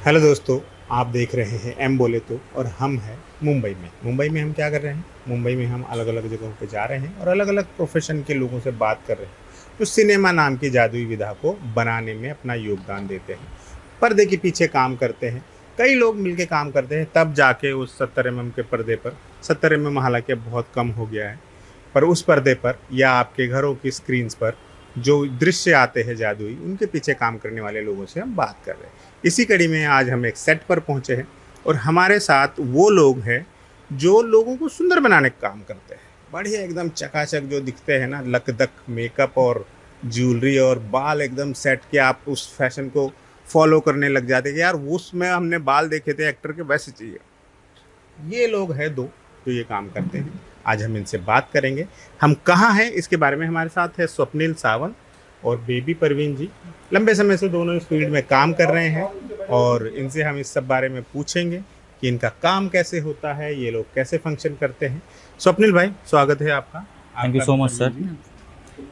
Hello दोस्तों, आप देख रहे हैं एम बोले तो। और हम हैं मुंबई में हम क्या कर रहे हैं? मुंबई में हम अलग अलग जगहों पे जा रहे हैं और अलग अलग प्रोफेशन के लोगों से बात कर रहे हैं जो सिनेमा नाम की जादुई विधा को बनाने में अपना योगदान देते हैं, पर्दे के पीछे काम करते हैं। कई लोग मिलके काम करते हैं, तब जाके उस 70 mm के पर्दे पर, 70 mm हालांकि अब बहुत कम हो गया है, पर उस पर्दे पर या आपके घरों की स्क्रीन्स पर जो दृश्य आते हैं जादुई, उनके पीछे काम करने वाले लोगों से हम बात कर रहे हैं। इसी कड़ी में आज हम एक सेट पर पहुंचे हैं और हमारे साथ वो लोग हैं जो लोगों को सुंदर बनाने का काम करते हैं। बढ़िया एकदम चकाचक जो दिखते हैं ना, लकदक मेकअप और ज्वेलरी और बाल एकदम सेट के, आप उस फैशन को फॉलो करने लग जाते हैं कि यार उसमें हमने बाल देखे थे एक्टर के, वैसे चाहिए। ये लोग हैं दो जो ये काम करते हैं। आज हम इनसे बात करेंगे। हम कहाँ हैं इसके बारे में हमारे साथ है स्वप्निल सावंत और बेबी परवीन जी। लंबे समय से दोनों इस फील्ड में काम कर रहे हैं और इनसे हम इस सब बारे में पूछेंगे कि इनका काम कैसे होता है, ये लोग कैसे फंक्शन करते हैं। स्वप्निल भाई, स्वागत है आपका। Thank you so much sir.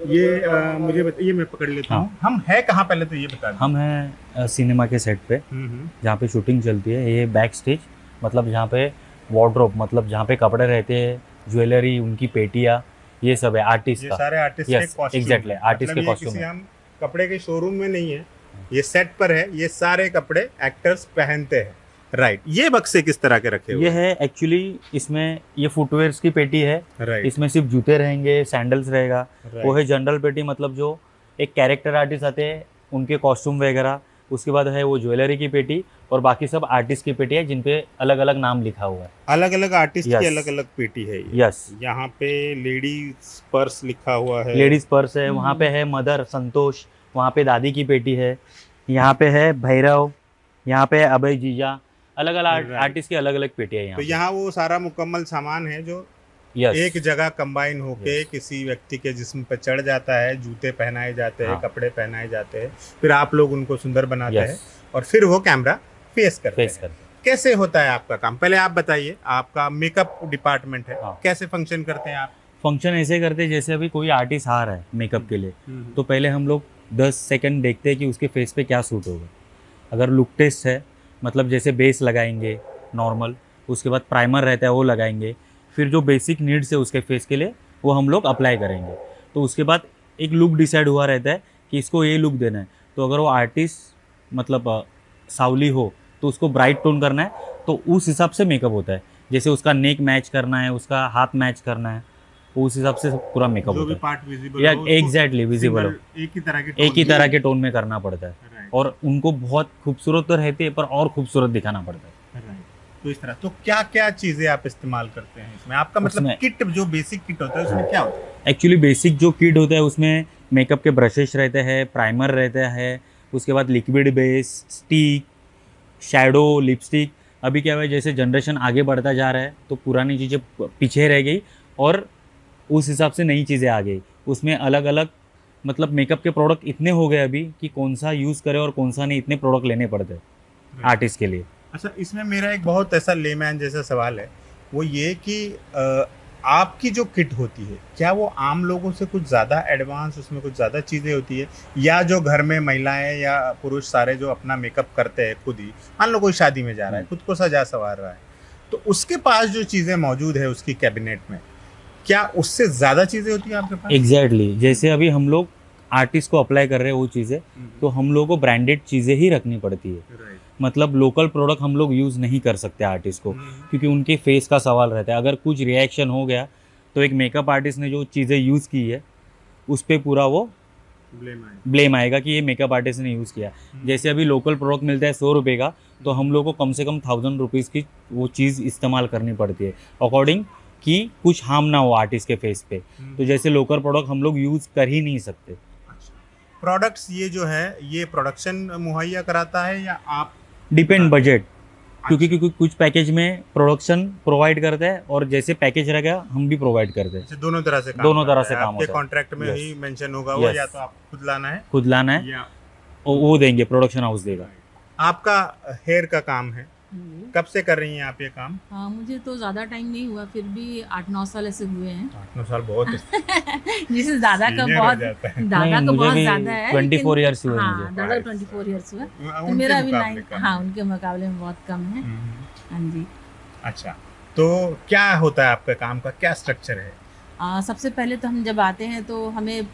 ये मुझे बताइए, मैं पकड़ लेता हूँ। हम है कहाँ, पहले तो ये बता दें। हम हैं सिनेमा के सेट पे, जहाँ पे शूटिंग चलती है। ये बैक स्टेज, मतलब जहाँ पे वार्डरोब, मतलब जहाँ पे कपड़े रहते हैं, ज्वेलरी, उनकी पेटियाँ, ये सब है आर्टिस्ट का। सारे आर्टिस्ट Yes, के कॉस्ट्यूम, exactly, आर्टिस्ट के कॉस्ट्यूम किसी है। हम कपड़े के शोरूम में नहीं है, ये सेट पर है। ये सारे कपड़े एक्टर्स पहनते हैं, राइट। ये बक्से किस तरह के रखे हुए ये हैं? है एक्चुअली, इसमें ये फुटवेयर्स की पेटी है। राइट, इसमें सिर्फ जूते रहेंगे, सैंडल्स रहेगा। राइट। वो है जनरल पेटी, मतलब जो एक कैरेक्टर आर्टिस्ट आते हैं उनके कॉस्ट्यूम वगैरह। उसके बाद है वो ज्वेलरी की पेटी, और बाकी सब आर्टिस्ट की पेटी है जिन पे अलग अलग नाम लिखा हुआ है। अलग अलग आर्टिस्ट की Yes. अलग अलग पेटी है ये। यस, यहाँ पे लेडीज पर्स लिखा हुआ है। लेडीज पर्स है। वहाँ पे है मदर संतोष, वहाँ पे दादी की पेटी है। यहाँ पे है भैरव, यहाँ पे है अभय जीजा। अलग अलग Right. आर्टिस्ट की अलग अलग पेटियाँ तो यहाँ यहाँ वो सारा मुकम्मल सामान है जो यस एक जगह कंबाइन होके Yes. किसी व्यक्ति के जिस्म पर चढ़ जाता है। जूते पहनाए जाते हैं, हाँ. कपड़े पहनाए जाते हैं, फिर आप लोग उनको सुंदर बनाते यस हैं और फिर वो कैमरा फेस करते फेस हैं। करते कैसे होता है आपका काम, पहले आप बताइए। आपका मेकअप डिपार्टमेंट है, हाँ. कैसे फंक्शन करते हैं आप? फंक्शन ऐसे करते हैं जैसे अभी कोई आर्टिस्ट आ रहा है मेकअप के लिए, तो पहले हम लोग 10 सेकंड देखते हैं कि उसके फेस पे क्या सूट होगा। अगर लुक टेस्ट है, मतलब जैसे बेस लगाएंगे नॉर्मल, उसके बाद प्राइमर रहता है वो लगाएंगे, फिर जो बेसिक नीड्स है उसके फेस के लिए वो हम लोग अप्लाई करेंगे। तो उसके बाद एक लुक डिसाइड हुआ रहता है कि इसको ये लुक देना है। तो अगर वो आर्टिस्ट मतलब सावली हो तो उसको ब्राइट टोन करना है, तो उस हिसाब से मेकअप होता है। जैसे उसका नेक मैच करना है, उसका हाथ मैच करना है, उस हिसाब से पूरा मेकअप जो भी होता पार्ट विजिबल है। हो, उसको एग्जैक्टली विजिबल हो, एक ही तरह एक ही तरह के टोन में करना पड़ता है। Right, और उनको बहुत खूबसूरत तो रहती है, पर और खूबसूरत दिखाना पड़ता है। right. तो इस तरह, तो क्या क्या चीजें आप इस्तेमाल करते हैं इसमें? आपका मतलब उसमें- किट, जो बेसिक किट होता है उसमें क्या होता है? एक्चुअली बेसिक जो किट होता है उसमें मेकअप के ब्रशेस रहते हैं, प्राइमर रहता है, उसके बाद liquid base, stick, shadow, lipstick. अभी क्या हुआ है, जैसे जनरेशन आगे बढ़ता जा रहा है तो पुरानी चीज़ें पीछे रह गई और उस हिसाब से नई चीज़ें आ गई। उसमें अलग अलग मतलब मेकअप के प्रोडक्ट इतने हो गए अभी कि कौन सा यूज़ करे और कौन सा नहीं, इतने प्रोडक्ट लेने पड़ते हैं आर्टिस्ट के लिए। अच्छा, इसमें मेरा एक बहुत ऐसा लेमैन जैसा सवाल है, वो ये कि आपकी जो किट होती है, क्या वो आम लोगों से कुछ ज़्यादा एडवांस, उसमें कुछ ज़्यादा चीज़ें होती है, या जो घर में महिलाएं या पुरुष सारे जो अपना मेकअप करते हैं खुद ही, मान लो कोई शादी में जा रहा है, खुद को सजा संवार रहा है, तो उसके पास जो चीज़ें मौजूद है उसकी कैबिनेट में, क्या उससे ज़्यादा चीज़ें होती हैं आपके पास? एग्जैक्टली जैसे अभी हम लोग आर्टिस्ट को अप्लाई कर रहे हैं वो चीज़ें, तो हम लोग को ब्रांडेड चीज़ें ही रखनी पड़ती है। राइट। मतलब लोकल प्रोडक्ट हम लोग यूज़ नहीं कर सकते आर्टिस्ट को, क्योंकि उनके फेस का सवाल रहता है। अगर कुछ रिएक्शन हो गया तो एक मेकअप आर्टिस्ट ने जो चीज़ें यूज़ की है उस पर पूरा वो ब्लेम आएगा कि ये मेकअप आर्टिस्ट ने यूज़ किया। जैसे अभी लोकल प्रोडक्ट मिलता है 100 रुपये का, तो हम लोग को कम से कम 1000 रुपीज़ की वो चीज़ इस्तेमाल करनी पड़ती है, अकॉर्डिंग कि कुछ हार्म ना हो आर्टिस्ट के फेस पे। तो जैसे लोकल प्रोडक्ट हम लोग यूज़ कर ही नहीं सकते। प्रोडक्ट्स ये जो है, ये प्रोडक्शन मुहैया कराता है या आप? डिपेंड बजट, क्योंकि कुछ पैकेज में प्रोडक्शन प्रोवाइड करते हैं और जैसे पैकेज रहेगा हम भी प्रोवाइड करते हैं। अच्छा, दोनों तरह से काम दोनों तरह करता से है। काम आपके होता है। कॉन्ट्रैक्ट में Yes. ही मेंशन होगा वो, Yes. या तो आप खुद लाना खुद लाना है, या वो देंगे, प्रोडक्शन हाउस देगा। आपका हेयर का काम है, जी। कब से कर रही हैं आप ये काम? हाँ, मुझे तो ज़्यादा टाइम नहीं हुआ, फिर भी 8-9 साल ऐसे हुए हैं। 8-9 साल बहुत जिसे दादा का सीनियर हो बहुत जाता है। दादा नहीं, का मुझे बहुत भी ज़्यादा है 24 ईयर्स हुए हाँ, मुझे। दादा भाई को 24 साहब। ईयर्स हुआ। तो उनके मेरा अभी मुकाबले 9 कम हाँ, है। उनके मुकाबले में बहुत कम है। हाँ जी। अच्छा, तो क्या होता है आपका काम का, क्या स्ट्रक्चर है? सबसे पहले तो हम जब आते हैं तो हमें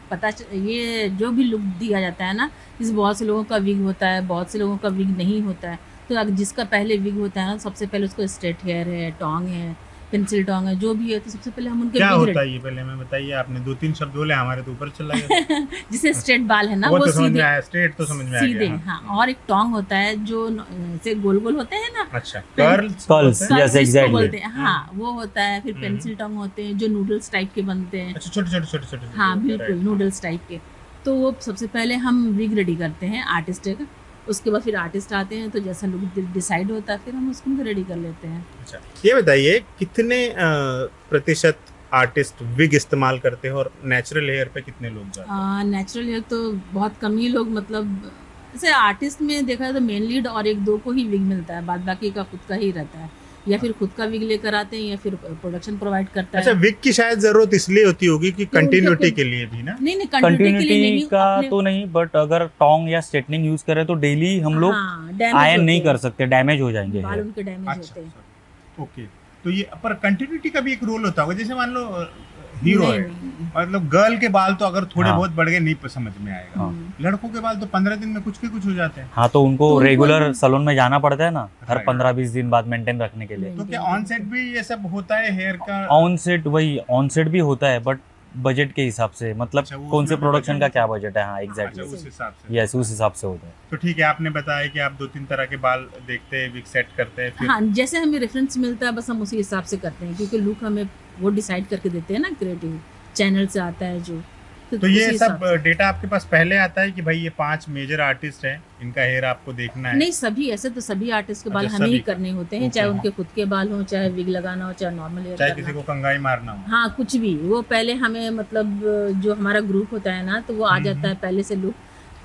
ये जो भी लुक दिया जाता है ना, जैसे बहुत से लोगों का विग होता है, बहुत से लोगों का विग नहीं होता है। तो अगर जिसका पहले विग होता है ना, सबसे पहले उसको स्ट्रेट हेयर है, टोंग है, पेंसिल टोंग है, जो भी है, तो सबसे पहले हम उनके क्या विग होता है ये पहले हमें बताइए, आपने 2-3 शब्द बोले हमारे तो ऊपर चला गया। जिसे स्ट्रेट बाल है ना, वो वो तो समझ में सीधे आया, स्ट्रेट तो समझ में आ सीधे गया। हाँ। और एक टोंग होता है जो से गोल गोल होते हैं ना, अच्छा, कर्ल्स कर्ल्स, होते हैं? Yes, जिसको exactly. बोलते हैं हाँ, वो होता है। फिर हम्म। पेंसिल टोंग होते हैं जो नूडल्स टाइप के बनते हैं। अच्छा, छोटे छोटे छोटे छोटे हाँ छोटे, बिल्कुल, right. नूडल्स टाइप के। तो वो सबसे पहले हम विग रेडी करते हैं आर्टिस्ट का। उसके बाद फिर आर्टिस्ट आते हैं, तो जैसा लुक डिसाइड होता है फिर हम उसको रेडी कर लेते हैं। अच्छा, ये बताइए कितने प्रतिशत आर्टिस्ट विग इस्तेमाल करते हैं और नेचुरल हेयर पे कितने लोग जाते हैं? नेचुरल हेयर तो बहुत कम ही लोग, मतलब जैसे आर्टिस्ट में देखा जाए तो मेन लीड और 1-2 को ही विग मिलता है, बाद बाकी का खुद का ही रहता है। या फिर खुद का विग लेकर आते हैं या फिर प्रोडक्शन प्रोवाइड करता अच्छा, है। विग की शायद जरूरत इसलिए होती होगी कि उनके कंटिन्यूटी खुद- के लिए भी ना। नहीं कंटिन्यूटी के लिए कंटिन्यूटी नहीं का अपने- तो नहीं, बट अगर टोंग या स्ट्रेटनिंग यूज करें तो डेली हम लोग हाँ, damage आयरन होते नहीं हैं। कर सकते, डैमेज हो जाएंगे बाल हेयर। उनके डैमेज अच्छा, होते हैं। ओके। तो ये पर कंटिन्यूटी का भी एक रोल होता होगा, जैसे मान लो हीरो है, नहीं। मतलब गर्ल के बाल तो अगर थोड़े हाँ। बहुत बढ़ गए नहीं समझ में आएगा। हाँ। लड़कों के बाल तो 15 दिन में कुछ के कुछ हो जाते हैं। हाँ, तो उनको तो उनको रेगुलर भी- सैलून में जाना पड़ता है ना, हर Right. 15-20 दिन बाद मेंटेन रखने के लिए। तो क्या ऑन सेट भी ये सब होता है हेयर का? ऑन सेट वही ऑन सेट भी होता है, बट बजट के हिसाब से, मतलब अच्छा, वो कौन से उसमें भी प्रोडक्शन का budget क्या बजट है। हाँ अच्छा, एग्जैक्टली, उस हिसाब से। यस, उस हिसाब से होता है। तो ठीक है, आपने बताया कि आप 2-3 तरह के बाल देखते हैं, विग सेट करते हैं, फिर हाँ, जैसे हमें रेफरेंस मिलता है बस हम उसी हिसाब से करते हैं, क्योंकि लुक हमें वो डिसाइड करके देते हैं ना, क्रिएटिव चैनल से आता है जो। तो ये उसी सब हिसाब से। डेटा आपके पास पहले आता है कि भाई ये 5 मेजर आर्टिस्ट हैं, इनका हेयर आपको देखना है? नहीं, सभी ऐसे तो सभी आर्टिस्ट के बाल अच्छा, हमें ही सभी का। करने होते हैं, ओके, चाहे हाँ। उनके खुद के बाल हो, चाहे विग लगाना हो, चाहे नॉर्मल हेयर चाहे करना किसी हो। को कंघाई मारना हो। हाँ, कुछ भी वो पहले हमें, मतलब जो हमारा ग्रुप होता है ना, तो वो आ जाता है पहले से लुक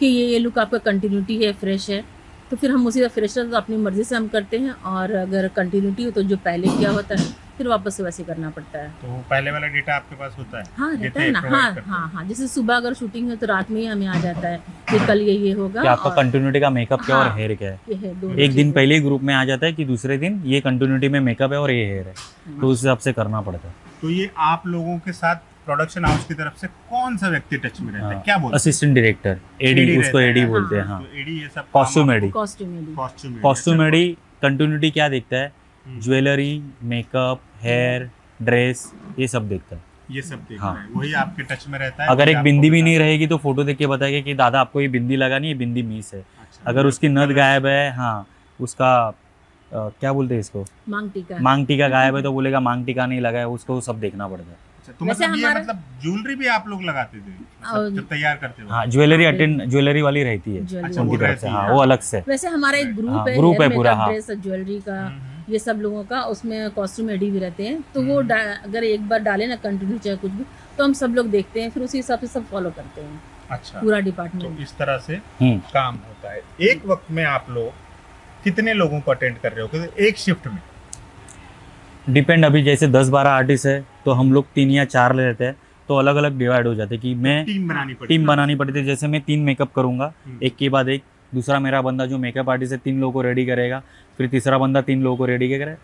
कि ये लुक आपका कंटिन्यूटी है, फ्रेश है। तो फिर हम उसी का फ्रेशर तो अपनी मर्जी से हम करते हैं, और अगर कंटिन्यूटी हो तो जो पहले किया होता है फिर वापस से वैसे करना पड़ता है। तो पहले वाला डेटा आपके पास होता है? हाँ, रहता देते है हैं, ना। provide हाँ करते हाँ हाँ, जैसे सुबह अगर शूटिंग है तो रात में ही हमें आ जाता है कि कल ये होगा। कि आपका और कंटिन्यूटी का मेकअप क्या और हाँ, हेयर क्या है। ये है दोनों एक दिन चीज़ें। पहले ही ग्रुप में आ जाता है कि दूसरे दिन ये कंटिन्यूटी में मेकअप है और ये हेयर है, तो उस हिसाब से करना पड़ता है। तो ये आप लोगों के साथ प्रोडक्शन हाउस की तरफ से कौन सा व्यक्ति टच में रहता है, हाँ, क्या बोलते हैं? असिस्टेंट डायरेक्टर, एडी, उसको एडी हैं। बोलते हैं। हाँ। हाँ, तो एडी ये सब costume AD. Costume costume AD continuity क्या देखता है, ज्वेलरी, मेकअप, हेयर, ड्रेस, ये सब देखता है। ये सब देख हाँ। रहे हैं, वही आपके टच में रहता है। अगर वही एक आपको बिंदी भी बता- नहीं रहेगी तो फोटो देख के बताएगा कि दादा आपको ये बिंदी लगा नहीं, ये बिंदी मिस है। अच्छा, अगर उसकी नथ गायब है, हाँ, उसका क्या बोलते हैं इसको, मांग टीका। मांग टीका गायब है तो बोलेगा मांग टीका नहीं लगा है, उसको सब देखना पड़ता है। अच्छा, तो वैसे मतलब ये हमारा- मतलब ज्वेलरी भी आप लोग लगाते थे मतलब जब तैयार करते हो? हाँ, ज्वेलरी अटेंड, ज्वेलरी वाली रहती है ज्वेलरी अच्छा, उनकी वो तरफ रहती से। है। हाँ, वो अलग से। वैसे हमारा एक ग्रुप हाँ, है, ग्रुप हेयर है पूरा, मेकअप, हाँ। ड्रेस, ज्वेलरी का, ये सब लोगों का, उसमें कॉस्ट्यूम एडी भी रहते हैं। तो वो अगर एक बार डाले ना कंटिन्यू चाहे कुछ भी, तो हम सब लोग देखते हैं, फिर उसी हिसाब से सब फॉलो करते हैं, अच्छा, पूरा तो डिपार्टमेंट। इस तरह से हम्म। काम होता है। एक वक्त में आप लोग कितने लोगों को अटेंड कर रहे हो एक शिफ्ट में? डिपेंड, अभी जैसे 10-12 आर्टिस्ट है तो हम लोग 3 या 4 ले लेते हैं, तो अलग अलग डिवाइड हो जाते हैं कि मैं टीम बनानी पड़ती टीम बनानी पड़ती है। जैसे मैं 3 मेकअप करूंगा, एक के बाद एक, दूसरा मेरा बंदा जो मेकअप आर्टिस्ट है 3 लोगों को रेडी करेगा, फिर तीसरा बंदा 3 लोगों को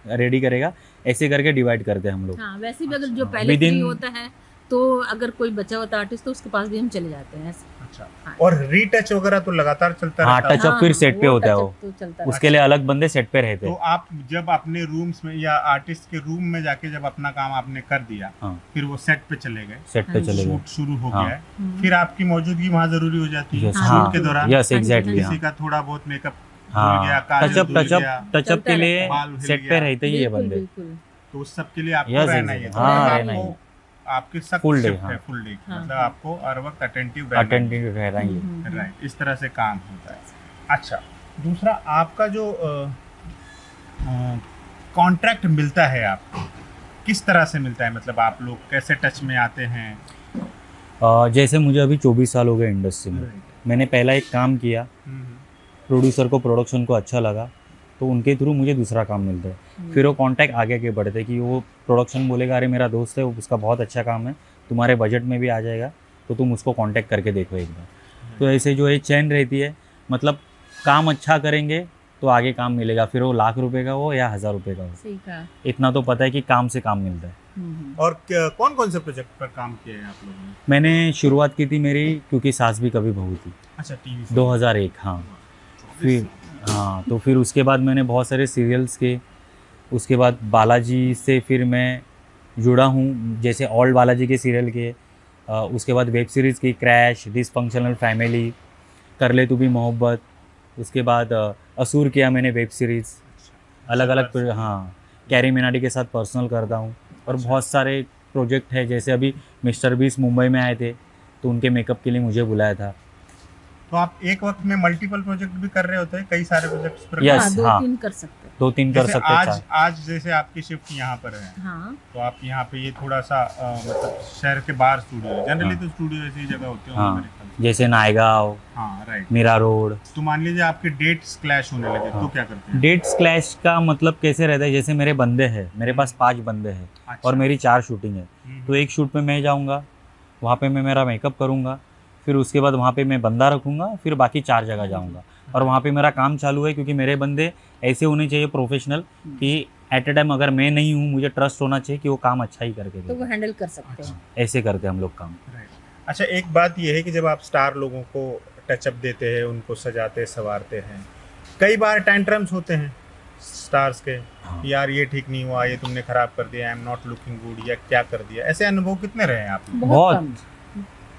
रेडी करेगा, ऐसे करके डिवाइड करते हैं हम लोग। हाँ, वैसे भी अगर जो पहले Within- फ्री होता है तो अगर कोई बचा होता आर्टिस्ट तो उसके पास भी हम चले जाते हैं ऐसे। अच्छा, हाँ। और रीटच वगैरह तो लगातार चलता हाँ, रहता टच अप फिर सेट पे होता है वो, तो चलता उसके लिए अलग बंदे सेट पे रहते तो हैं। आप जब अपने रूम्स में या आर्टिस्ट के रूम में जाके जब अपना काम आपने कर दिया, हाँ, फिर वो सेट पे चले गए, सेट पे चले गए। शूट शुरू हो हाँ। गया है, फिर आपकी मौजूदगी वहाँ जरूरी हो जाती है यस, हाँ, हाँ, शूट के दौरान। Yes, exactly. किसी का थोड़ा बहुत मेकअप धुल हाँ, गया, काजल टचअप धुल टचअप गया, टचअप के चलता लिए बाल हिल सेट पे गया। रहते ही ये बिल्कुल बंदे। बिल्कुल। तो उस सब के लिए आपको Yes, रहना ही है। yes, तो हाँ, मतलब रहना ही आपको आपकी सख्त Full day, शिफ्ट है, हाँ। फुल डे, हाँ, मतलब हाँ। आपको हर वक्त अटेंटिव रहना है। अटेंटिव रह रहा है ये। राइट, इस तरह से काम होता है। अच्छा, दूसरा आपका जो कॉन्ट्रैक्ट मिलता है आपको, किस तरह से मिलता है, मतलब आप लोग कैसे टच में आते हैं? जैसे मुझे अभी 24 साल हो गए इंडस्ट्री में, मैंने पहला एक काम किया, प्रोड्यूसर को, प्रोडक्शन को अच्छा लगा, तो उनके थ्रू मुझे दूसरा काम मिलता है। फिर वो कांटेक्ट आगे के बढ़ते हैं कि वो प्रोडक्शन बोलेगा अरे मेरा दोस्त है उसका बहुत अच्छा काम है, तुम्हारे बजट में भी आ जाएगा, तो तुम उसको कांटेक्ट करके देखो एक बार। तो ऐसे जो है चैन रहती है, मतलब काम अच्छा करेंगे तो आगे काम मिलेगा, फिर वो ₹1,00,000 का हो या ₹1,000 का हो। सही कहा। इतना तो पता है कि काम से काम मिलता है। और कौन कौन से प्रोजेक्ट पर काम किया है आप लोगों ने? मैंने शुरुआत की थी मेरी क्योंकि सास भी कभी बहू थी, अच्छा, टीवी 2001। हाँ, फिर तो फिर उसके बाद मैंने बहुत सारे सीरियल्स के, उसके बाद बालाजी से फिर मैं जुड़ा हूँ, जैसे ओल्ड बालाजी के सीरियल के, उसके बाद वेब सीरीज़ की क्रैश, डिसफंक्शनल फैमिली, कर ले तू भी मोहब्बत, उसके बाद असुर किया मैंने वेब सीरीज़, अलग अलग। हाँ, कैरी मिनाटी के साथ पर्सनल करता हूँ, और बहुत सारे प्रोजेक्ट है, जैसे अभी मिस्टर बीस मुंबई में आए थे तो उनके मेकअप के लिए मुझे बुलाया था। तो आप एक वक्त में मल्टीपल प्रोजेक्ट भी कर रहे होते हैं, कई सारे प्रोजेक्ट्स पर? Yes, हाँ, दो हाँ। तीन कर सकते हैं। 2-3 कर जैसे सकते हैं, आज चार। आज जैसे आपकी शिफ्ट यहाँ पर है, हाँ, तो आप यहाँ पे ये थोड़ा सा मतलब शहर के बाहर स्टूडियो है। जनरली हाँ। तो स्टूडियो ऐसी जगह होते हैं हाँ, मेरे ख्याल से। जैसे नायगांव, हाँ, राइट। मीरा रोड। तो मान लीजिए आपके डेट्स क्लैश होने लगे, तो हाँ। क्या करते हैं? डेट्स क्लैश का मतलब कैसे रहता है, जैसे मेरे बंदे हैं, मेरे पास 5 बंदे हैं अच्छा। और मेरी 4 शूटिंग है, हम्म, तो एक शूट पे मैं जाऊँगा, वहाँ पे मैं मेरा मेकअप करूँगा, फिर उसके बाद वहाँ पे मैं बंदा रखूँगा, फिर बाकी 4 जगह जाऊँगा, और वहाँ पे मेरा काम चालू है, क्योंकि मेरे बंदे ऐसे होने चाहिए प्रोफेशनल कि एट ए टाइम अगर मैं नहीं हूँ, मुझे ट्रस्ट होना चाहिए कि वो काम अच्छा ही करके तो वो देगा। हैंडल कर सकते हैं। ऐसे करते हैं हम लोग काम। राइट। अच्छा, एक बात ये है कि जब आप स्टार लोगों को टचअप देते हैं, उनको सजाते संवारते हैं, कई बार टेंट्रम्स होते हैं स्टार्स के, हाँ। यार ये ठीक नहीं हुआ, ये तुमने खराब कर दिया, I am not looking good, या क्या कर दिया। ऐसे अनुभव कितने रहे हैं आप लोग? बहुत कम।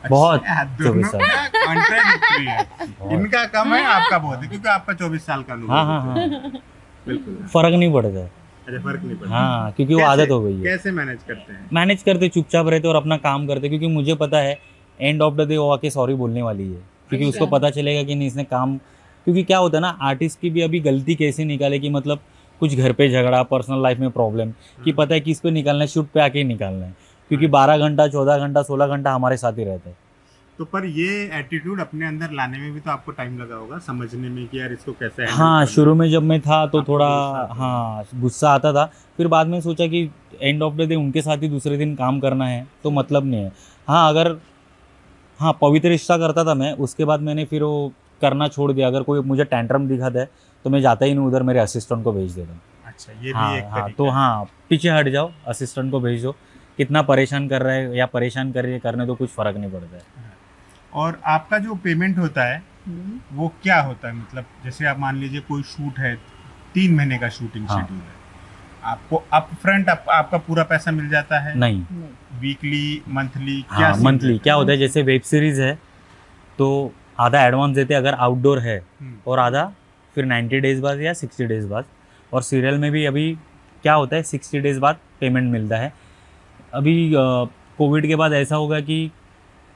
बहुत अच्छा, 24 दोनों साल। का contradictory है। बहुत। इनका कम है, आपका बहुत है, क्योंकि आपका 24 साल का अनुभव हाँ हाँ है। हाँ, बिल्कुल। फर्क नहीं पड़ता है। अच्छा, फर्क नहीं पड़ता। हाँ, क्योंकि वो कैसे- आदत हो गई है। कैसे मैनेज करते हैं? मैनेज करते, चुपचाप रहते और अपना काम करते, क्योंकि मुझे पता है एंड ऑफ द डे वो आके सॉरी बोलने वाली है, क्योंकि उसको अच्छा। पता चलेगा कि नहीं इसने काम, क्योंकि क्या होता है ना, आर्टिस्ट की भी अभी गलती कैसे निकाले कि मतलब कुछ घर पे झगड़ा, पर्सनल लाइफ में प्रॉब्लम, कि पता है कि इस पे निकालना है, शूट पे आके ही निकालना है, क्योंकि 12 घंटा 14 घंटा 16 घंटा हमारे साथ ही रहता है। तो पर ये एटीट्यूड अपने अंदर लाने में भी तो आपको टाइम लगा होगा, समझने में कि यार इसको कैसे handle हाँ, करना शुरू में जब मैं था तो आपको थोड़ा गुस्सा आता था। हाँ गुस्सा आता था, फिर बाद में सोचा कि एंड ऑफ द डे उनके साथ ही दूसरे दिन काम करना है, तो मतलब नहीं है। हाँ, अगर हाँ पवित्र रिश्ता करता था मैं, उसके बाद मैंने फिर वो करना छोड़ दिया। अगर कोई मुझे टैंट्रम दिखाता है तो मैं जाता ही नहीं उधर, मेरे असिस्टेंट को भेज देता हूँ। अच्छा, ये भी हाँ एक हाँ, तरीका तो है। हाँ, पीछे हट जाओ, असिस्टेंट को भेज दो, कितना परेशान कर रहा है या परेशान कर रही है, करने दो, कुछ फ़र्क नहीं पड़ता है। और आपका जो पेमेंट होता है हम्म, वो क्या होता है? मतलब जैसे आप मान लीजिए कोई शूट है, 3 महीने का शूटिंग हाँ। शेड्यूल है, आपको अप फ्रंट आपका पूरा पैसा मिल जाता है? नहीं, नहीं। वीकली, मंथली, क्या हाँ सीन मंथली रहता क्या होता है, जैसे वेब सीरीज़ है तो आधा एडवांस देते हैं अगर आउटडोर है, और आधा फिर 90 डेज़ बाद या 60 डेज़ बाद। और सीरियल में भी अभी क्या होता है, 60 डेज़ बाद पेमेंट मिलता है। अभी कोविड के बाद ऐसा होगा कि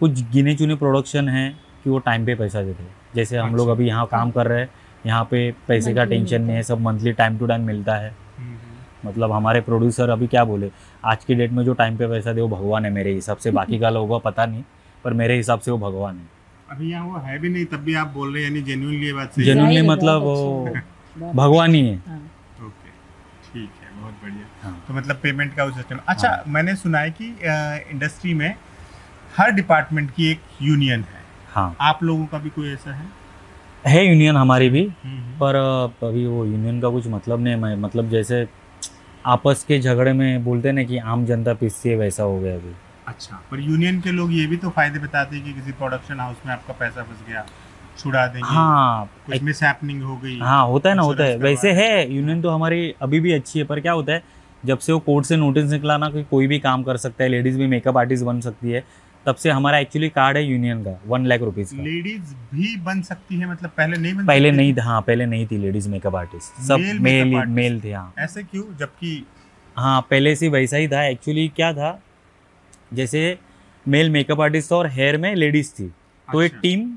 कुछ गिने चुने प्रोडक्शन हैं कि वो टाइम पे पैसा देते हैं, जैसे हम लोग अच्छा। अभी यहाँ काम कर रहे हैं, यहाँ पे पैसे का Monthly टेंशन मिलता नहीं है, है। सब मंथली टाइम टू टाइम मिलता है। मतलब हमारे प्रोड्यूसर अभी क्या बोले, आज की डेट में जो टाइम पे पैसा दे वो भगवान है मेरे हिसाब से, बाकी का लोगों को पता नहीं, पर मेरे हिसाब से वो भगवान है। अभी यहाँ वो है भी नहीं, तब भी आप बोल रहे हैं, यानी जेन्युइनली ये बात सही है। जेन्युइनली जाहिर है, मतलब बहुत वो अच्छा है, बहुत भगवान ही है। अच्छा। हाँ। ओके, ठीक है, बहुत बढ़िया। हाँ। तो मतलब पेमेंट का वो सिस्टम। अच्छा, हाँ। मैंने सुना है कि इंडस्ट्री में हर डिपार्टमेंट की एक यूनियन है, हाँ, आप लोगों का भी कोई ऐसा है? है यूनियन हमारी भी, पर अभी वो यूनियन का कुछ मतलब नहीं है। मतलब जैसे आपस के झगड़े में बोलते हैं ना कि आम जनता पिसती है, वैसा हो गया अभी। अच्छा, पर यूनियन के लोग ये भी तो फायदे बताते हैं कि किसी प्रोडक्शन हाउस में आपका पैसा फंस गया, छुड़ा देंगे, हाँ कुछ मिस हैपनिंग हो गई। हाँ, होता है ना, होता है। इंश्योरेंस वैसे करवा है यूनियन तो हमारी अभी भी अच्छी है, पर क्या होता है जब से वो कोर्ट से नोटिस निकला ना कि कोई भी काम कर सकता है, लेडीज़ भी मेकअप आर्टिस्ट बन सकती है, तब से हमारा एक्चुअली कार्ड है यूनियन का 1 लाख रुपीज़ का। लेडीज भी बन सकती है, मतलब पहले नहीं बन पहले सकती नहीं थी? था, हाँ पहले नहीं थी लेडीज़ मेकअप आर्टिस्ट, सब Male male makeup artist? Male थे। हाँ ऐसे क्यों, जबकि हाँ, पहले से वैसा ही था। एक्चुअली क्या था, जैसे मेल मेकअप आर्टिस्ट और हेयर में लेडीज़ थी, तो एक अच्छा। टीम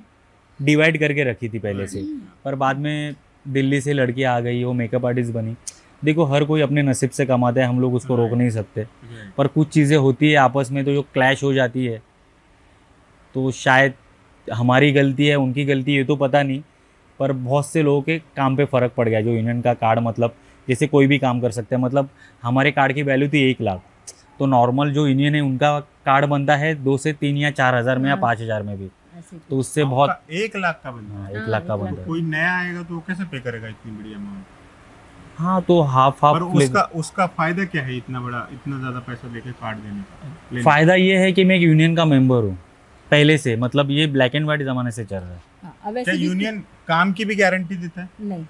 डिवाइड करके रखी थी पहले से, पर बाद में दिल्ली से लड़की आ गई, वो मेकअप आर्टिस्ट बनी। देखो हर कोई अपने नसीब से कमाता है, हम लोग उसको रोक नहीं सकते, पर कुछ चीज़ें होती है आपस में तो जो क्लैश हो जाती है, तो शायद हमारी गलती है उनकी गलती है ये तो पता नहीं, पर बहुत से लोगों के काम पे फ़र्क पड़ गया, जो यूनियन का कार्ड मतलब जैसे कोई भी काम कर सकते हैं, मतलब हमारे कार्ड की वैल्यू थी 1 लाख, तो नॉर्मल जो यूनियन है उनका कार्ड बनता है 2 से 3 या 4 हज़ार में या 5 हज़ार में भी, ऐसे तो उससे बहुत आपका 1 लाख का बनता है। हाँ, 1 हाँ, लाख का 1 बन लाख रहा है। कोई नया आएगा तो वो कैसे पे करेगा इतनी बड़ी अमाउंट? हाँ, तो हाफ पर हाफ उसका फायदा क्या है इतना ज़्यादा पैसा लेके कार्ड देने का? फ़ायदा ये है कि मैं एक यूनियन का मेंबर हूँ पहले से, मतलब ये ब्लैक एंड वाइट ज़माने से चल रहा है। हाँ, अब क्या ऐसे भी यूनियन काम की भी गारंटी देता है? नहीं।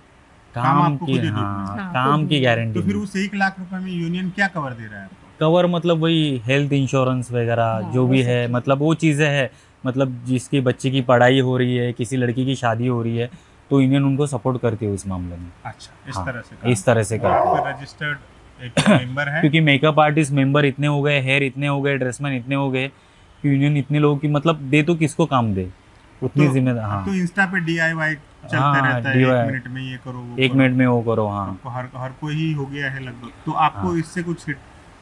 काम काम आपको की, खुद ही देखना हाँ, है। हाँ, काम खुद की ही। गारंटी तो फिर नहीं। उस 1 लाख रुपए में यूनियन क्या कवर दे रहा है आपको? कवर मतलब वही हेल्थ इंश्योरेंस वगैरह हाँ, जो वो भी सब है, चीज़ें। मतलब वो चीज़ें है, मतलब जिसकी बच्चे की पढ़ाई हो रही है, किसी लड़की की शादी हो रही है, तो यूनियन उनको सपोर्ट करती है उस मामले में। अच्छा, इस हाँ, तरह से काम इस तरह से करता है। करती आप है। रजिस्टर्ड एक मेंबर है। क्योंकि मेकअप आर्टिस्ट मेंबर इतने हो गए, हेयर इतने हो गए, ड्रेसमैन इतने हो गए, यूनियन इतने लोगों की मतलब दे तो किसको काम दे, उतनी तो जिम्मेदार। अब हाँ तो इंस्टा पे DIY चलते हाँ, रहता है, 1 मिनट में ये करो वो 1 करो। मिनट में वो करो। हाँ आपको हर कोई ही हो गया है लगभग। तो आपको हाँ, इससे कुछ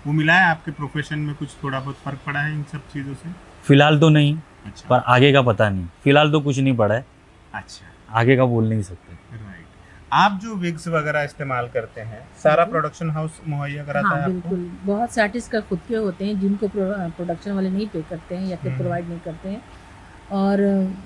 वो मिला है आपके प्रोफेशन में, कुछ थोड़ा बहुत फर्क पड़ा है इन सब चीज़ों से? फिलहाल तो नहीं, अच्छा। पर आगे का पता नहीं। फिलहाल तो कुछ नहीं पड़ा है, अच्छा, आगे का बोल नहीं सकते। राइट। आप जो विग्स वगैरह इस्तेमाल करते हैं, सारा प्रोडक्शन हाउस मुहैया कराता हाँ है आपको? बिल्कुल, बहुत से आर्टिस्ट का खुद के होते हैं जिनको प्रोडक्शन वाले नहीं पे करते हैं या फिर प्रोवाइड नहीं करते हैं। और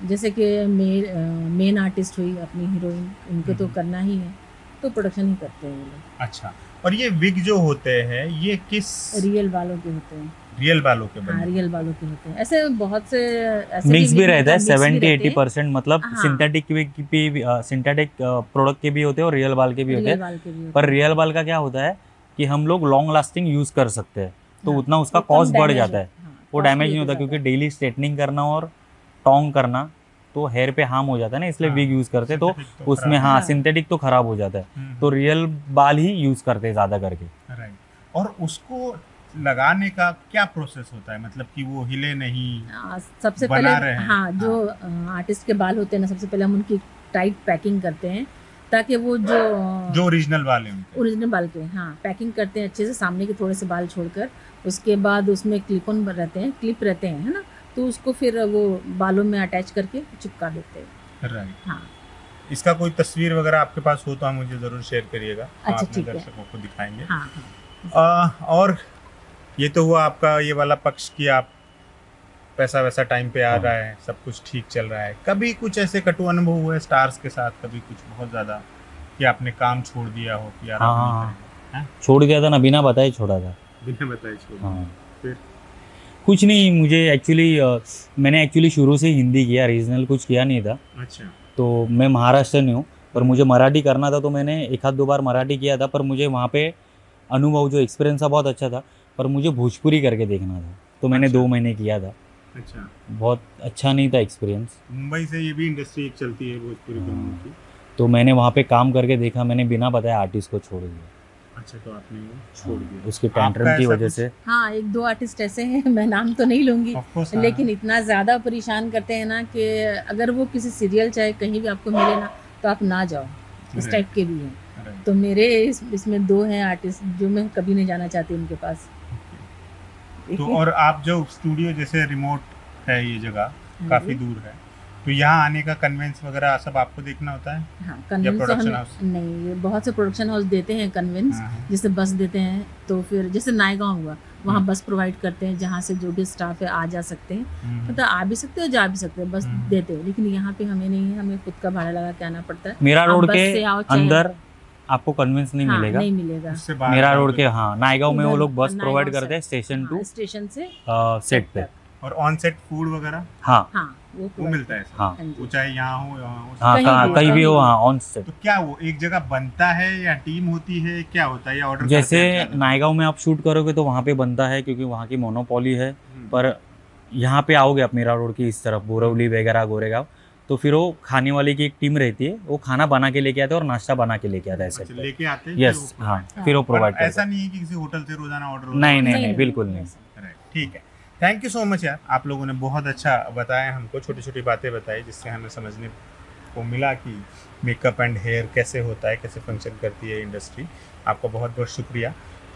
जैसे कि मेन आर्टिस्ट हुई अपनी हीरोइन, उनको तो करना ही है, तो प्रोडक्शन ही करते हैं वो लोग। अच्छा, और ये विग जो होते हैं ये किस रियल वालों के होते हैं। रियल वालों के हाँ, बने? रियल वालों के होते हैं। ऐसे बहुत से ऐसे मिक्स भी wig रहता है, mix भी रहते हैं। 70-80%, मतलब हाँ। सिंथेटिक सिंथेटिक प्रोडक्ट के भी होते हैं और रियल बाल के भी होते रियल हैं। वाल के भी होते पर हैं। रियल बाल का क्या होता है कि हम लोग लॉन्ग लास्टिंग यूज़ कर सकते हैं, तो हाँ, उतना उसका वो कम कॉस्ट बढ़ damage जाता है। हाँ, वो cost डैमेज भी नहीं होता, होता क्योंकि है। डेली स्ट्रेटनिंग करना और टोंग करना तो हेयर पे हार्म हो जाता है ना, इसलिए हाँ, विग यूज़ करते हैं। तो synthetic तो उसमें खराब हाँ, है। सिंथेटिक तो ख़राब हो जाता है, तो रियल बाल ही यूज़ करते हैं ज़्यादा करके। राइट। और उसको लगाने का क्या प्रोसेस होता है, मतलब कि वो हिले नहीं? सबसे बना पहले रहे हैं। हाँ, जो आर्टिस्ट के बाल होते हैं ना, सबसे पहले हम उनकी टाइट पैकिंग करते हैं, ताकि वो जो ओरिजिनल वाले उनके। ओरिजिनल बाल के, हाँ, पैकिंग करते हैं अच्छे से, सामने के थोड़े से बाल छोड़कर। उसके बाद उसमें क्लिप ऑन रहते हैं, क्लिप रहते हैं, है ना, तो उसको फिर वो बालों में अटैच करके चिपका देते हैं। राइट। हाँ, इसका कोई तस्वीर वगैरह आपके पास हो तो आप मुझे ज़रूर शेयर करिएगा, हम अच्छा, अपने ठीक है। दर्शकों को दिखाएंगे। हाँ, हाँ। और ये तो हुआ आपका ये वाला पक्ष कि आप पैसा वैसा टाइम पे आ हाँ। रहा है, सब कुछ ठीक चल रहा है। कभी कुछ ऐसे कटु अनुभव हुए स्टार्स के साथ, कभी कुछ बहुत ज़्यादा कि आपने काम छोड़ दिया हो कि यार अब नहीं हाँ, करेंगे? हैं? छोड़ दिया था ना, बिना बताए छोड़ा था। बिना बताए छोड़ दिया। हाँ, फिर कुछ नहीं, मुझे एक्चुअली मैंने एक्चुअली शुरू से हिंदी किया, रीजनल कुछ किया नहीं था। अच्छा। तो मैं महाराष्ट्र हूँ, पर मुझे मराठी करना था, तो मैंने 1-2 बार मराठी किया था, पर मुझे वहाँ पे अनुभव जो एक्सपीरियंस था बहुत अच्छा था, पर मुझे भोजपुरी करके देखना था, तो मैंने अच्छा। 2 महीने किया था। अच्छा, बहुत अच्छा नहीं था एक्सपीरियंस, मुंबई से ये भी इंडस्ट्री एक चलती है भोजपुरी फिल्मों की। तो मैंने वहाँ पे काम करके देखा, मैंने बिना बताए आर्टिस्ट को छोड़ दिया। अच्छा, तो आपने वो छोड़ दिया उसके आपका टेंट्रम की ऐसा वजह कुछ? से। हाँ, 1-2 आर्टिस्ट ऐसे हैं, मैं नाम तो नहीं लूँगी, Of course, हाँ। लेकिन इतना ज़्यादा परेशान करते हैं ना कि अगर वो किसी सीरियल चाहे कहीं भी आपको मिले ना, तो आप ना जाओ, इस Right. टाइप के भी हैं। Right. तो मेरे इसमें 2 हैं आर्टिस्ट जो मैं कभी नहीं जाना चाहती उनके पास। तो और आप जो स्टूडियो जैसे रिमोट है ये जगह काफी दूर है, तो यहाँ आने का कन्वेंस वगैरह सब आपको देखना होता है? हाँ, कन्वेंस तो production हमें house? नहीं, ये बहुत से प्रोडक्शन हाउस देते हैं कन्वेंस, हाँ। जैसे बस देते हैं, तो फिर जैसे नायगांव हुआ, वहाँ बस प्रोवाइड करते हैं, जहाँ से जो भी स्टाफ है आ जा सकते हैं, मतलब आ भी सकते हैं, जा भी सकते हैं, बस देते हैं। लेकिन यहाँ पे हमें नहीं है, हमें खुद का भाड़ा लगा के आना पड़ता है। मेरा आप रोड बस के से आओ चाहे- अंदर आपको कन्वेंस नहीं हाँ, मिलेगा। नहीं मिलेगा। उससे बाहर मेरा जाओगे रोड के तो- हाँ, नायगांव में वो उधर लोग बस नायगांव प्रोवाइड से- करते हैं स्टेशन हाँ, टू स्टेशन से सेट पे। और ऑन सेट फूड वगैरह हाँ हाँ, वो वो provide मिलता है सब? हाँ हाँ जी। वो चाहे यहाँ हो यहाँ हो? हाँ, कहीं कहाँ भी, कहीं भी हो, कहीं हाँ, ऑन सेट। तो क्या वो एक जगह बनता है या टीम होती है, क्या होता है, या ऑर्डर जैसे नायगांव में आप शूट करोगे तो वहाँ पे बनता है, क्योंकि वहाँ की मोनोपोली है। पर यहाँ पे आओगे आप मेरा रोड की इस तरफ, बोरवली वगैरह गोरेगांव, तो फिर वो खाने वाले की एक टीम रहती है, वो खाना बना के लेके आते हैं और नाश्ता बना के लेके आता है सेट पे। लेके आते हैं? यस, हाँ, फिर वो प्रोवाइड करता ऐसा है। नहीं है कि किसी होटल से रोजाना ऑर्डर? नहीं नहीं नहीं, बिल्कुल नहीं। राइट, ठीक है। थैंक यू सो मच यार, आप लोगों ने बहुत अच्छा बताया हमको, छोटी छोटी बातें बताई जिससे हमें समझने को मिला कि मेकअप एंड हेयर कैसे होता है, कैसे फंक्शन करती है इंडस्ट्री। आपका बहुत बहुत शुक्रिया।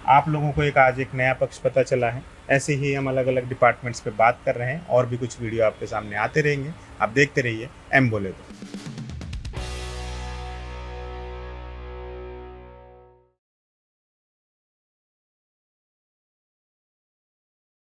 आप लोगों को आज एक नया पक्ष पता चला है। ऐसे ही हम अलग अलग डिपार्टमेंट्स पे बात कर रहे हैं, और भी कुछ वीडियो आपके सामने आते रहेंगे। आप देखते रहिए एम बोले तो।